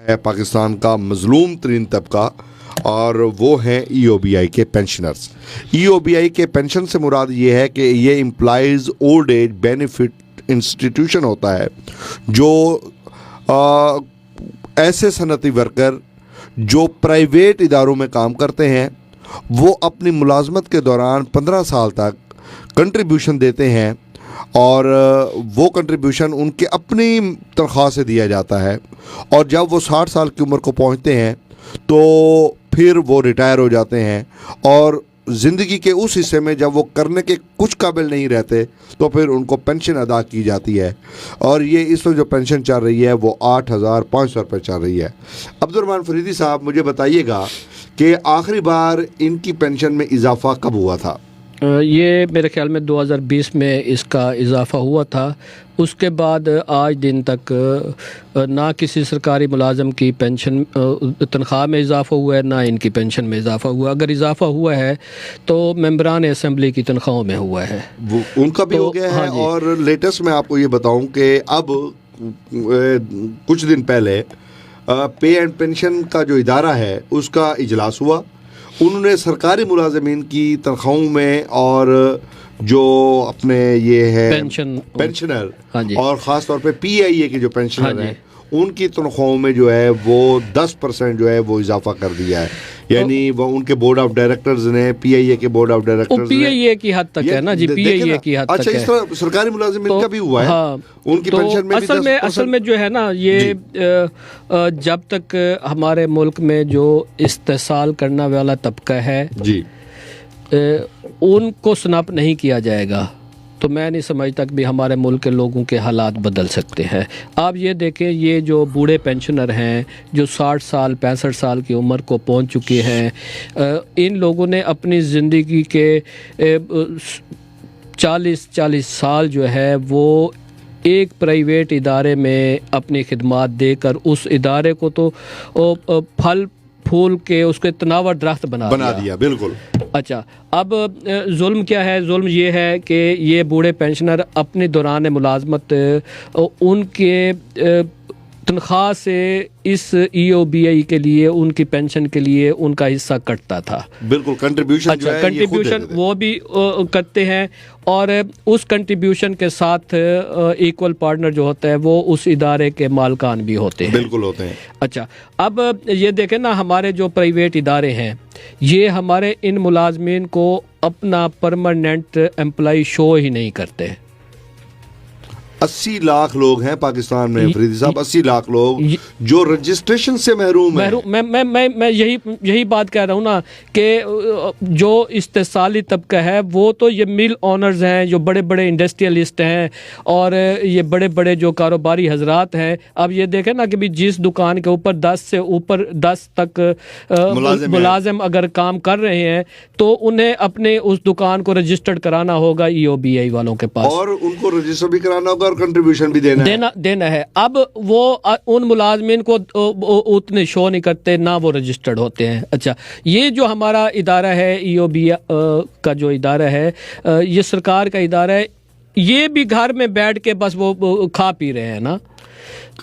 है पाकिस्तान का मजलूम तरीन तबका, और वो हैं EOBI के पेंशनर्स। EOBI के पेंशन से मुराद ये है कि ये employees old age benefit institution होता है जो ऐसे सनती वर्कर जो प्राइवेट इदारों में काम करते हैं वो अपनी मुलाजमत के दौरान 15 साल तक कंट्रीब्यूशन देते हैं, और वो कंट्रीब्यूशन उनके अपनी तनख्वाह से दिया जाता है, और जब वो 60 साल की उम्र को पहुंचते हैं तो फिर वो रिटायर हो जाते हैं, और ज़िंदगी के उस हिस्से में जब वो करने के कुछ काबिल नहीं रहते तो फिर उनको पेंशन अदा की जाती है। और ये इस वक्त जो पेंशन चल रही है वो 8,500 रुपये चल रही है। अब्दुर्रहमान फरीदी साहब, मुझे बताइएगा कि आखिरी बार इनकी पेंशन में इजाफा कब हुआ था? ये मेरे ख्याल में 2020 में इसका इजाफ़ा हुआ था। उसके बाद आज दिन तक ना किसी सरकारी मुलाजम की पेंशन तनख्वाह में इजाफ़ा हुआ है, ना इनकी पेंशन में इजाफ़ा हुआ। अगर इजाफ़ा हुआ है तो मेंबरान असम्बली की तनख्वाहों में हुआ है, वो उनका भी हो गया है। और लेटेस्ट मैं आपको ये बताऊं कि अब कुछ दिन पहले पे एंड पेंशन का जो इदारा है उसका इजलास हुआ। उन्होंने सरकारी मुलाजमीन की तनख्वाहों में और जो अपने ये है पेंशनर और ख़ास तौर पे PIA के जो पेंशनर हैं उनकी तनख्वाहों में जो है वो 10% जो है वो इजाफा कर दिया है। यानी वो उनके बोर्ड ऑफ डायरेक्टर्स ने, PIA के बोर्ड ऑफ डायरेक्टर्स ने, PIA की हद तक है ना जी, PIA की हद तक है। अच्छा, इस तरह सरकारी मुलाजिमीन का भी हुआ है। हाँ, उनकी पेंशन में असल में जो है ना, ये जब तक हमारे मुल्क में जो इस्तेसाल करने वाला तबका है जी, उनको स्नैप नहीं किया जाएगा तो मैं नहीं समझता कि भी हमारे मुल्क के लोगों के हालात बदल सकते हैं। आप ये देखें, ये जो बूढ़े पेंशनर हैं जो 60 साल 65 साल की उम्र को पहुंच चुके हैं, इन लोगों ने अपनी ज़िंदगी के 40 साल जो है वो एक प्राइवेट इदारे में अपनी खिदमात देकर उस इदारे को तो फल फूल के उसके तनावर दरख्त बना दिया। बिल्कुल। अच्छा, अब जुल्म क्या है? जुल्म ये है कि ये बूढ़े पेंशनर अपने दौरान मुलाजमत उनके तनख्वाह से इस EOBI के लिए, उनकी पेंशन के लिए उनका हिस्सा कटता था। बिल्कुल, कंट्रीब्यूशन। अच्छा, कंट्रीब्यूशन वो भी करते हैं, और उस कंट्रीब्यूशन के साथ इक्वल पार्टनर जो होता है वो उस इदारे के मालकान भी होते हैं। बिल्कुल होते हैं। अच्छा, अब ये देखें ना, हमारे जो प्राइवेट इदारे हैं ये हमारे इन मुलाजमीन को अपना परमानेंट एम्प्लॉय शो ही नहीं करते। 80 लाख लोग हैं पाकिस्तान में फरीदी साहब, 80 लाख लोग जो रजिस्ट्रेशन से महरूम हैं। मैं यही बात कह रहा हूँ ना कि जो इस्तेसाली तबका है वो तो ये मिल ओनर्स हैं, जो बड़े बड़े इंडस्ट्रियलिस्ट हैं, और ये बड़े बड़े जो कारोबारी हजरात हैं। अब ये देखें ना कि भी जिस दुकान के ऊपर 10 तक मुलाजिम अगर काम कर रहे हैं तो उन्हें अपने उस दुकान को रजिस्टर्ड कराना होगा EOBI वालों के पास, और उनको रजिस्टर भी कराना होगा और कंट्रीब्यूशन भी देना है। अब वो उन मुलाजमीन को उतने शो नहीं करते, ना वो रजिस्टर्ड होते हैं। अच्छा, ये जो हमारा इदारा है EOBI का जो इदारा है, ये सरकार का इदारा है, ये भी घर में बैठ के बस वो खा पी रहे हैं ना।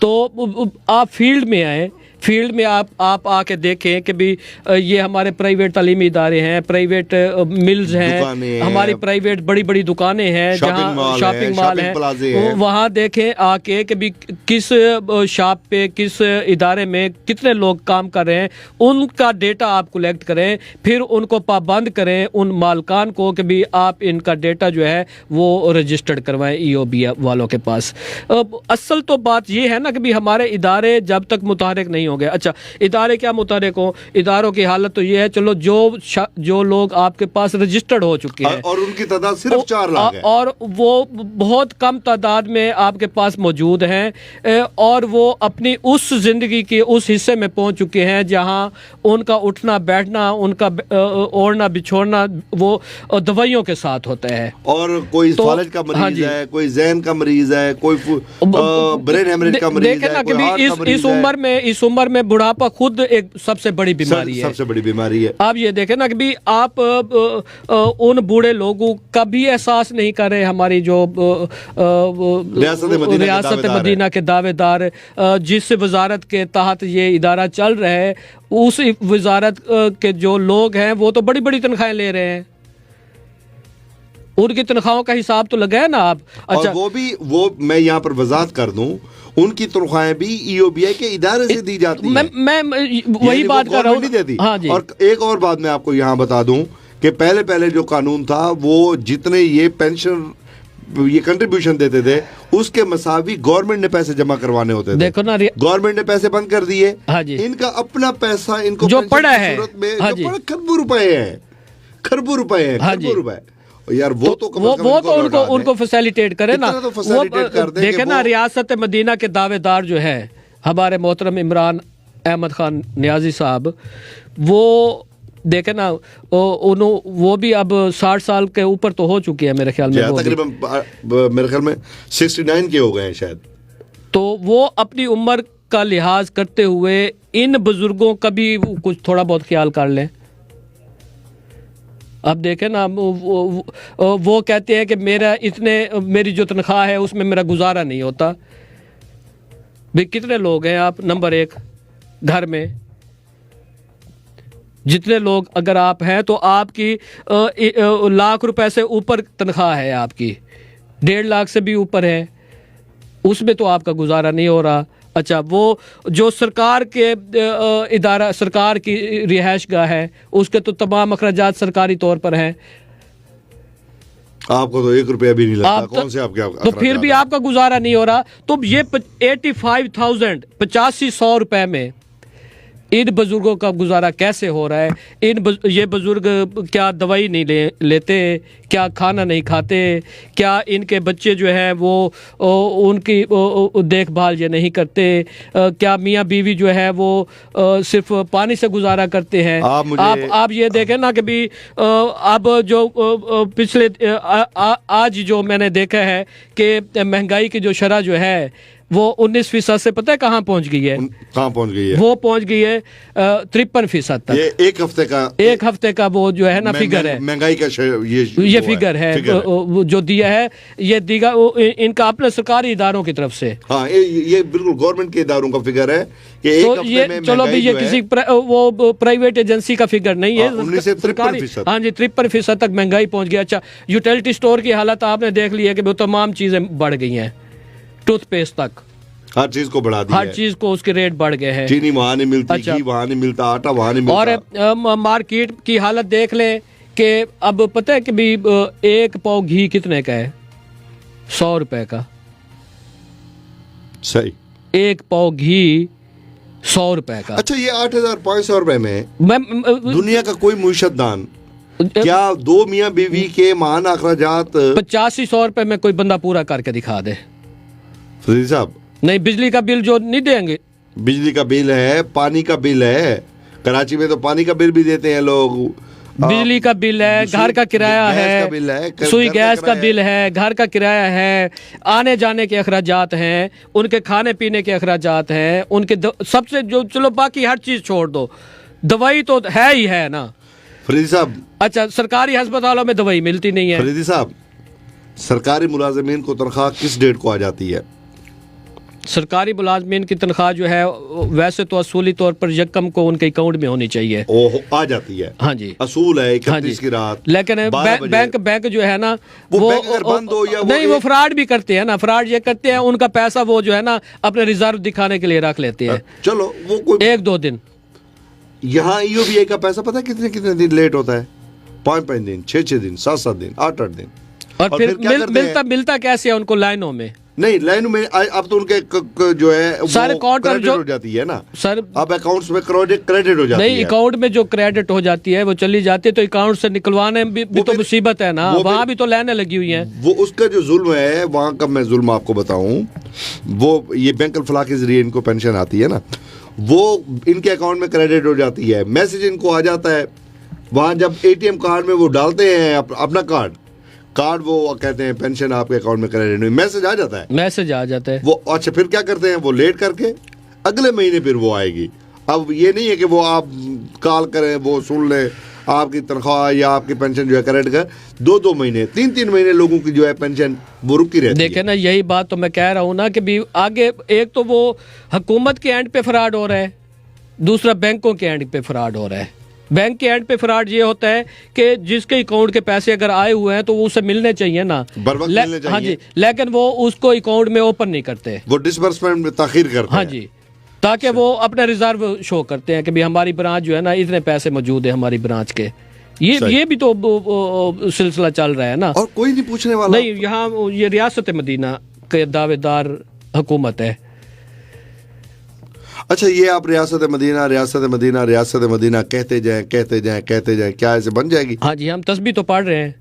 तो आप फील्ड में आए, फील्ड में आप आके देखें कि भी ये हमारे प्राइवेट तालीमी इदारे हैं, प्राइवेट मिल्स हैं, हमारी प्राइवेट बड़ी बड़ी दुकानें हैं, जहाँ शॉपिंग मॉल है, वहाँ देखें आके कि भी किस शॉप पे, किस इदारे में कितने लोग काम कर रहे हैं, उनका डेटा आप कलेक्ट करें, फिर उनको पाबंद करें उन मालकान को कि भी आप इनका डेटा जो है वो रजिस्टर्ड करवाएं EOBI वालों के पास। असल तो बात ये है ना कि भी हमारे इदारे जब तक मुतहरिक नहीं हो गए। अच्छा, इदारे क्या मुतहरिक हो? इदारों की हालत तो ये है, चलो जो लोग आपके पास रजिस्टर्ड हो चुके हैं और उनकी तादाद सिर्फ 4 लाख है, और वो बहुत कम तादाद में आपके पास मौजूद हैं, और वो अपनी उस जिंदगी के उस हिस्से में पहुंच चुके हैं जहां उनका उठना बैठना, उनका ओढ़ना बिछोड़ना वो दवाइयों के साथ होता है। और कोई फालज का मरीज है, कोई जहन का मरीज है, कोई ब्रेन हेमरेज का मरीज है, इस उम्र उम्र में बुढ़ापा खुद एक सबसे बड़ी बीमारी है, सबसे बड़ी बीमारी है। आप ये देखें ना कि भी आप उन बूढ़े लोगों का भी एहसास नहीं कर रहे, हमारी जो रियासत मदीना के दावेदार जिस वजारत के तहत ये इदारा चल रहा है, उस वजारत के जो लोग हैं वो तो बड़ी बड़ी तनख्वाहें ले रहे हैं, उनकी तनख्वाहों का हिसाब तो लगाए ना आप। अच्छा, और वो मैं यहाँ पर वजाहत कर दूं, उनकी तनख्वाहें भी EOBI के इदारे से दी जाती हैं। मैं वही बात कर रहा हूँ, नहीं देती। हाँ जी। और एक और बात मैं आपको यहाँ बता दूं कि पहले जो कानून था वो जितने ये पेंशन ये कंट्रीब्यूशन देते थे उसके मसावी गवर्नमेंट ने पैसे जमा करवाने होते थे। देखो ना, गवर्नमेंट ने पैसे बंद कर दिए। हाँ जी। इनका अपना पैसा इनको जो पड़ा है, हाँ जी, खरबों रुपए हैं, खरबों रुपए हैं, खरबों रुपए। यार वो तो उनको फैसिलिटेट करे ना, तो फैसिलिटेट कर दे। देखे ना, रियासत मदीना के दावेदार जो है हमारे मोहतरम इमरान अहमद खान नियाजी साहब, वो देखे ना, वो भी अब 60 साल के ऊपर तो हो चुकी है मेरे ख्याल में, तकरीबन मेरे ख्याल में 69 के हो गए हैं शायद। तो वो अपनी उम्र का लिहाज करते हुए इन बुजुर्गों का भी कुछ थोड़ा बहुत ख्याल कर लें। अब देखें ना, वो कहते हैं कि मेरी जो तनख्वाह है उसमें मेरा गुजारा नहीं होता। भाई कितने लोग हैं आप, नंबर एक घर में जितने लोग अगर आप हैं तो आपकी लाख रुपए से ऊपर तनख्वाह है, आपकी 1.5 लाख से भी ऊपर है, उसमें तो आपका गुजारा नहीं हो रहा। अच्छा, वो जो सरकार के इदारा, सरकार की रिहाइश गाह है, उसके तो तमाम अखराजात सरकारी तौर पर हैं, आपको तो 1 रुपया भी नहीं लगता, कौन से आपके तो फिर भी आपका गुजारा नहीं हो रहा। तो ये 85,000 8500 रुपए में इन बुजुर्गों का गुजारा कैसे हो रहा है? ये बुजुर्ग क्या दवाई नहीं लेते, क्या खाना नहीं खाते, क्या इनके बच्चे जो हैं वो उनकी देखभाल ये नहीं करते, क्या मियाँ बीवी जो है वो सिर्फ पानी से गुजारा करते हैं? आप ये देखें ना कि भी अब जो पिछले आज जो मैंने देखा है कि महंगाई की जो शरह जो है वो 19% से पता है कहाँ पहुंच गई है? कहाँ पहुंच गई है? वो पहुंच गई है 53% तक। ये एक हफ्ते का वो जो है ना फिगर है, महंगाई का ये फिगर है जो दिया है, ये दिया इनका अपने सरकारी इदारों की तरफ से। हाँ, ये बिल्कुल गवर्नमेंट के इदारों का फिगर है कि एक तो ये चलो भी ये किसी वो प्राइवेट एजेंसी का फिगर नहीं है, 53%। हाँ जी, 53% तक महंगाई पहुंच गई। अच्छा, यूटिलिटी स्टोर की हालत आपने देख ली है कि वो तमाम चीजें बढ़ गई हैं, टूथपेस्ट तक हर चीज को बढ़ा दिया, हर चीज को उसके रेट बढ़ गए हैं, चीनी वहां नहीं मिलती, अच्छा, घी वहां नहीं मिलता, आटा वहां नहीं मिलता। और मार्केट की हालत देख लें कि अब पता है कि भी 1 पाव घी कितने का है? 100 रुपए का। सही, 1 पाव घी 100 रुपए का। अच्छा, ये 8,500 रुपए में दुनिया का कोई मुईशतदान क्या 2 मियाँ बीवी के महान अखराजात 85-100 रुपए में कोई बंदा पूरा करके दिखा दे? फरीद साहब, नहीं, बिजली का बिल जो नहीं देंगे, बिजली का बिल है, पानी का बिल है, कराची में तो पानी का बिल भी देते हैं लोग, बिजली का बिल है, घर का किराया है, सुई गैस का बिल है, घर का किराया है, आने जाने के अखराजात हैं, उनके खाने पीने के अखराजात हैं, उनके सबसे जो, चलो बाकी हर चीज छोड़ दो, दवाई तो है ही है ना फरीदी साहब। अच्छा, सरकारी अस्पतालों में दवाई मिलती नहीं है। फरीदी साहब, सरकारी मुलाजिमीन को तनख्वाह किस डेट को आ जाती है? सरकारी मुलाजमीन की तनख्वाह जो है वैसे तो असूली तौर पर यकम को उनके अकाउंट में होनी चाहिए, आ जाती है। हाँ जी, असूल है 31 की रात। लेकिन बैंक जो है ना वो बंद हो या नहीं, वो फ्रॉड भी करते हैं ना, फ्रॉड ये करते हैं, उनका पैसा वो जो है ना अपने रिजर्व दिखाने के लिए रख लेते हैं। चलो वो कोई 1-2 दिन। यहाँ EOBI का पैसा पता है कितने कितने दिन लेट होता है? 5-5 दिन, 6-6 दिन, 7-7 दिन, 8-8 दिन। और फिर मिलता कैसे है उनको? लाइनों में नहीं, लाइन में अब तो उनके जो है सारे अकाउंट हो जाती है ना सर, अब अकाउंट्स में क्रेडिट हो जाती है। नहीं, अकाउंट में जो क्रेडिट हो जाती है वो चली जाती है, तो अकाउंट से निकलवाने भी तो मुसीबत है ना, वहाँ भी तो लाइनें लगी हुई हैं। वो उसका जो जुल्म है वहाँ का मैं जुल्म आपको बताऊं, वो ये बैंक अल-फलाह के जरिए इनको पेंशन आती है ना, वो इनके अकाउंट में क्रेडिट हो जाती है, मैसेज इनको आ जाता है, वहाँ जब ATM कार्ड में वो डालते हैं अपना कार्ड वो कहते हैं पेंशन आपके अकाउंट में क्रेडिट हुई, मैसेज आ जाता है, मैसेज आ जाता है वो। अच्छा, फिर क्या करते हैं वो? लेट करके अगले महीने फिर वो आएगी। अब ये नहीं है कि वो आप कॉल करें, वो सुन ले आपकी तनख्वाह या आपकी पेंशन जो है करेक्ट कर, 2-2 महीने 3-3 महीने लोगों की जो है पेंशन वो रुकी रहती है। देखे ना, यही बात तो मैं कह रहा हूँ ना कि भी आगे एक तो वो हुकूमत के एंड पे फ्रॉड हो रहा है, दूसरा बैंकों के एंड पे फ्रॉड हो रहा है। बैंक के एंड पे फ्रॉड ये होता है कि जिसके अकाउंट के पैसे अगर आए हुए हैं तो वो उसे मिलने चाहिए ना, बर वक्त मिलने चाहिए। हाँ जी, लेकिन वो उसको अकाउंट में ओपन नहीं करते, वो डिसबर्समेंट में ताखीर करते हाँ हैं। जी, ताकि वो अपना रिजर्व शो करते हैं कि भाई हमारी ब्रांच जो है ना इतने पैसे मौजूद है हमारी ब्रांच के। ये भी तो सिलसिला चल रहा है ना, और कोई नहीं पूछने वाला। नहीं, यहाँ ये रियासत मदीना के दावेदार हुकूमत है। अच्छा, ये आप रियासत मदीना रियासत मदीना रियासत मदीना कहते जाएं कहते जाएं कहते जाएं, क्या ऐसे बन जाएगी? हाँ जी, हम तस्बीह तो पढ़ रहे हैं,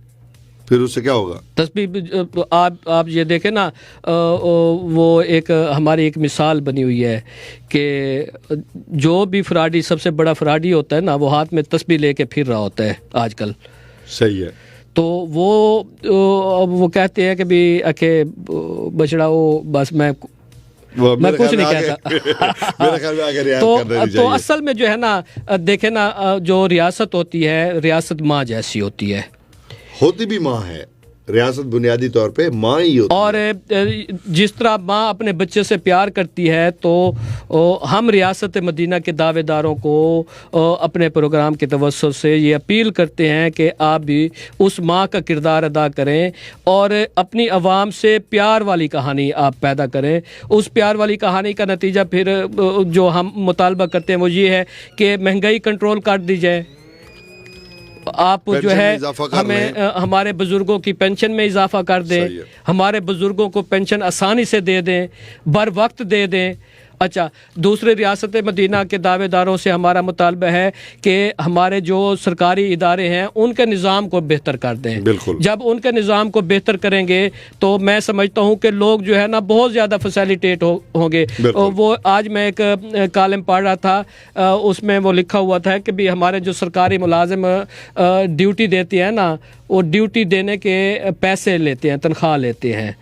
फिर उससे क्या होगा? तस्बीह आप ये देखें ना, वो एक हमारी एक मिसाल बनी हुई है कि जो भी फ्रॉडी, सबसे बड़ा फ्रॉडी होता है ना, वो हाथ में तस्बीह लेके फिर रहा होता है आजकल। सही है। तो वो कहते हैं कि भी अके बछड़ा वो बस मैं कुछ नहीं कहता। मेरे ख्याल में आगे रियासत कर देनी तो चाहिए। असल में जो है ना, देखे ना, जो रियासत होती है, रियासत माँ जैसी होती है, होती भी माँ है, रियासत बुनियादी तौर पे माँ ही होती और है। जिस तरह माँ अपने बच्चे से प्यार करती है, तो हम रियासत मदीना के दावेदारों को अपने प्रोग्राम के तवज्जुह से ये अपील करते हैं कि आप भी उस माँ का किरदार अदा करें और अपनी आवाम से प्यार वाली कहानी आप पैदा करें। उस प्यार वाली कहानी का नतीजा फिर जो हम मुतालबा करते हैं वो ये है कि महंगाई कंट्रोल कर दी जाए, आप जो है हमें हमारे बुजुर्गों की पेंशन में इजाफा कर दें, हमारे बुजुर्गों को पेंशन आसानी से दे दें, बर वक्त दे दें। अच्छा, दूसरे रियासत मदीना के दावेदारों से हमारा मुतालबा है कि हमारे जो सरकारी इदारे हैं उनके निज़ाम को बेहतर कर दें। बिल्कुल। जब उनके निज़ाम को बेहतर करेंगे तो मैं समझता हूँ कि लोग जो है ना बहुत ज़्यादा फैसिलिटेट होंगे। वो आज मैं एक कॉलम पढ़ रहा था, उसमें वो लिखा हुआ था कि भी हमारे जो सरकारी मुलाजिम ड्यूटी देती है ना, वो ड्यूटी देने के पैसे लेते हैं, तनख्वाह लेते हैं,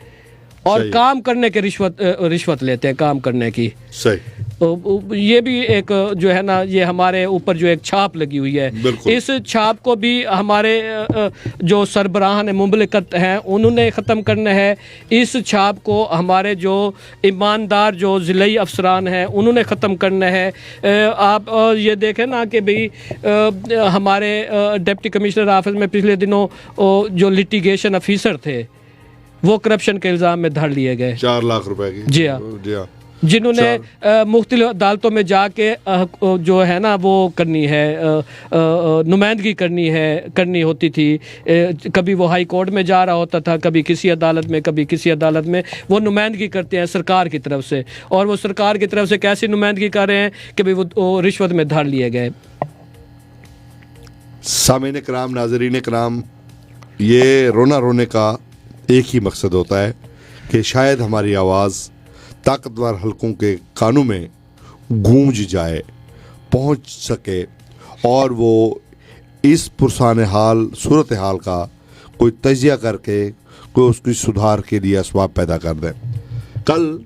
और काम करने के रिश्वत लेते हैं काम करने की। सही। तो ये भी एक जो है ना, ये हमारे ऊपर जो एक छाप लगी हुई है, इस छाप को भी हमारे जो सरबराहान मुमलिकत हैं उन्होंने ख़त्म करना है। इस छाप को हमारे जो ईमानदार जो ज़िलाई अफसरान हैं उन्होंने ख़त्म करना है। आप ये देखें ना कि भाई हमारे डिप्टी कमिश्नर ऑफिस में पिछले दिनों जो लिटिगेशन ऑफिसर थे वो करप्शन के इल्ज़ाम में धर लिए गए, 4 लाख रुपए की। जी हाँ, जिन्होंने मुख्तलिफ अदालतों में जाके जो है ना वो करनी है, नुमाइंदगी करनी होती थी। कभी वो हाई कोर्ट में जा रहा होता था, कभी किसी अदालत में, कभी किसी अदालत में। वो नुमाइंदगी करते हैं सरकार की तरफ से, और वो सरकार की तरफ से कैसी नुमाइंदगी कर रहे हैं कि भाई वो रिश्वत में धर लिए गए। सामीन कराम, नाज़रीन कराम, ये रोना रोने का एक ही मकसद होता है कि शायद हमारी आवाज़ ताकतवर हलकों के कानों में गूंज जाए, पहुंच सके, और वो इस पुरसान हाल सूरत हाल का कोई तजिया करके कोई उसकी सुधार के लिए असबाब पैदा कर दें। कल